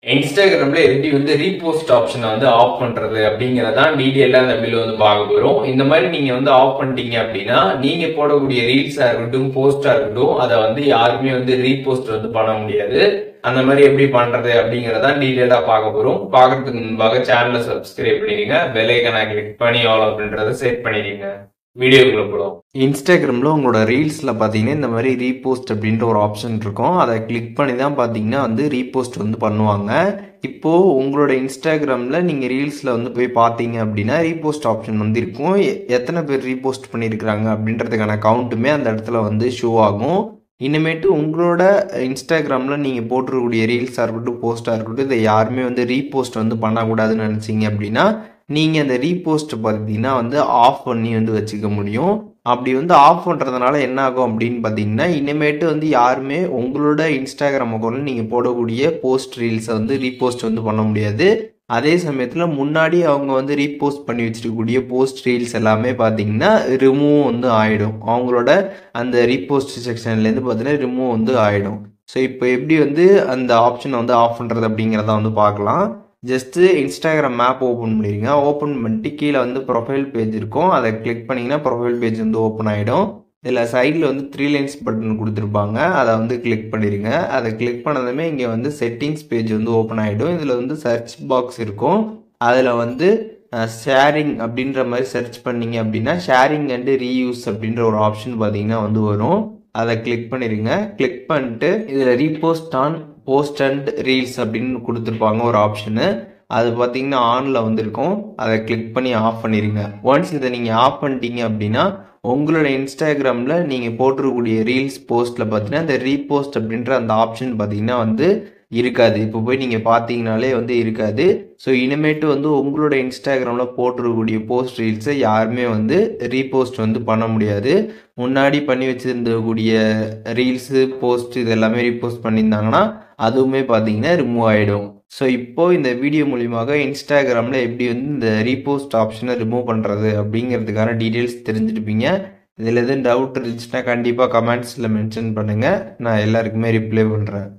இன்ஸ்டாகிராம்ல எப்படி வந்து ரீபோஸ்ட் ஆப்ஷனை வந்து ஆஃப் பண்றது அப்படிங்கறதான் டீடைலா அந்த வீடியோ வந்து பார்க்க போறோம். இந்த மாதிரி நீங்க வந்து ஆஃப் பண்ணிட்டீங்க அப்படின்னா நீங்க போடக்கூடிய ரீல்ஸா இருக்கட்டும் போஸ்டா இருக்கட்டும் அதை வந்து யாருமே வந்து ரீபோஸ்ட் வந்து பண்ண முடியாது. அந்த மாதிரி எப்படி பண்றது அப்படிங்கறதான் டீடைலா பார்க்க போறோம். பார்க்கறதுக்கு முன்பாக சேனலை சப்ஸ்கிரைப் பண்ணிடுங்க, பெல் ஐகானை கிளிக் பண்ணி ஆல் அப்படின்றத செட் பண்ணிடுங்க. வீடியோக்குள்ள போலாம். இன்ஸ்டாகிராமில் உங்களோட ரீல்ஸில் பார்த்தீங்கன்னா இந்த மாதிரி ரீபோஸ்ட் அப்படின்ற ஒரு ஆப்ஷன் இருக்கும். அதை கிளிக் பண்ணி தான் பார்த்தீங்கன்னா வந்து ரீபோஸ்ட் வந்து பண்ணுவாங்க. இப்போது உங்களோட இன்ஸ்டாகிராமில் நீங்கள் ரீல்ஸில் வந்து போய் பார்த்தீங்க அப்படின்னா ரீபோஸ்ட் ஆப்ஷன் வந்து இருக்கும். எத்தனை பேர் ரீபோஸ்ட் பண்ணியிருக்கிறாங்க அப்படின்றதுக்கான கவுண்ட்டுமே அந்த இடத்துல வந்து ஷோ ஆகும். இனிமேட்டு உங்களோட இன்ஸ்டாகிராமில் நீங்கள் போட்டிருக்கக்கூடிய ரீல்ஸாக இருக்கட்டும் போஸ்ட்டாக இருக்கட்டும் இதை யாருமே வந்து ரீபோஸ்ட் வந்து பண்ணக்கூடாதுன்னு நினச்சிங்க அப்படின்னா நீங்கள் அந்த ரீபோஸ்ட் பார்த்தீங்கன்னா வந்து ஆஃப் பண்ணி வந்து வச்சுக்க முடியும். அப்படி வந்து ஆஃப் பண்ணுறதுனால என்ன ஆகும் அப்படின்னு பார்த்தீங்கன்னா இனிமேட்டு வந்து யாருமே உங்களோட இன்ஸ்டாகிராம் அக்கௌண்ட்டில் நீங்கள் போடக்கூடிய போஸ்ட் ரீல்ஸை வந்து ரீபோஸ்ட் வந்து பண்ண முடியாது. அதே சமயத்தில் முன்னாடி அவங்க வந்து ரீபோஸ்ட் பண்ணி வச்சுருக்கக்கூடிய போஸ்ட் ரீல்ஸ் எல்லாமே பார்த்தீங்கன்னா ரிமூவ் வந்து ஆகிடும். அவங்களோட அந்த ரீபோஸ்ட் செக்ஷன்லேருந்து பார்த்தீங்கன்னா ரிமூவ் வந்து ஆகிடும். ஸோ இப்போ எப்படி வந்து அந்த ஆப்ஷனை வந்து ஆஃப் பண்ணுறது அப்படிங்கிறத வந்து பார்க்கலாம். ஜஸ்ட்டு இன்ஸ்டாகிராம் மேப் ஓப்பன் பண்ணிடுங்க. ஓப்பன் பண்ணிட்டு கீழே வந்து ப்ரொஃபைல் பேஜ் இருக்கும். அதை கிளிக் பண்ணிங்கன்னா ப்ரொஃபைல் பேஜ் வந்து ஓப்பன் ஆகிடும். இதில் சைடில் வந்து 3 லைன்ஸ் பட்டன் கொடுத்துருப்பாங்க. அதை வந்து கிளிக் பண்ணிடுங்க. அதை கிளிக் பண்ணதுமே இங்கே வந்து செட்டிங்ஸ் பேஜ் வந்து ஓப்பன் ஆகிடும். இதில் வந்து சர்ச் பாக்ஸ் இருக்கும். அதில் வந்து ஷேரிங் அப்படின்ற மாதிரி சர்ச் பண்ணிங்க அப்படின்னா ஷேரிங் அண்டு ரீயூஸ் அப்படின்ற ஒரு ஆப்ஷன் பார்த்தீங்கன்னா வந்து வரும். அதை கிளிக் பண்ணிடுங்க. கிளிக் பண்ணிட்டு இதில் repost on post and reels அப்படின்னு கொடுத்துருப்பாங்க ஒரு ஆப்ஷனு. அது பார்த்தீங்கன்னா ஆனில் வந்துருக்கும். அதை கிளிக் பண்ணி ஆஃப் பண்ணிடுங்க. ஒன்ஸ் இதை நீங்கள் ஆஃப் பண்ணிட்டீங்க அப்படின்னா உங்களோட இன்ஸ்டாகிராமில் நீங்கள் போட்டிருக்கக்கூடிய ரீல்ஸ் போஸ்ட்டில் பார்த்தீங்கன்னா இந்த ரீபோஸ்ட் அப்படின்ற அந்த ஆப்ஷன் பார்த்தீங்கன்னா வந்து இருக்காது. இப்போ போய் நீங்கள் பார்த்தீங்கனாலே வந்து இருக்காது. ஸோ இனிமேட்டு வந்து உங்களோட இன்ஸ்டாகிராமில் போட்டிருக்கக்கூடிய போஸ்ட் ரீல்ஸை யாருமே வந்து ரீபோஸ்ட் வந்து பண்ண முடியாது. முன்னாடி பண்ணி வச்சுருந்தக்கூடிய ரீல்ஸு போஸ்ட் இது எல்லாமே ரீபோஸ்ட் பண்ணியிருந்தாங்கன்னா அதுவுமே பார்த்தீங்கன்னா ரிமூவ் ஆகிடும். ஸோ இப்போது இந்த வீடியோ மூலியமாக இன்ஸ்டாகிராமில் எப்படி வந்து இந்த ரீபோஸ்ட் ஆப்ஷனை ரிமூவ் பண்ணுறது அப்படிங்கிறதுக்கான டீட்டெயில்ஸ் தெரிஞ்சுருப்பீங்க. இதில் எதுவும் டவுட் இருந்துச்சுன்னா கண்டிப்பாக கமெண்ட்ஸில் மென்ஷன் பண்ணுங்கள். நான் எல்லாருக்குமே ரிப்ளை பண்ணுறேன்.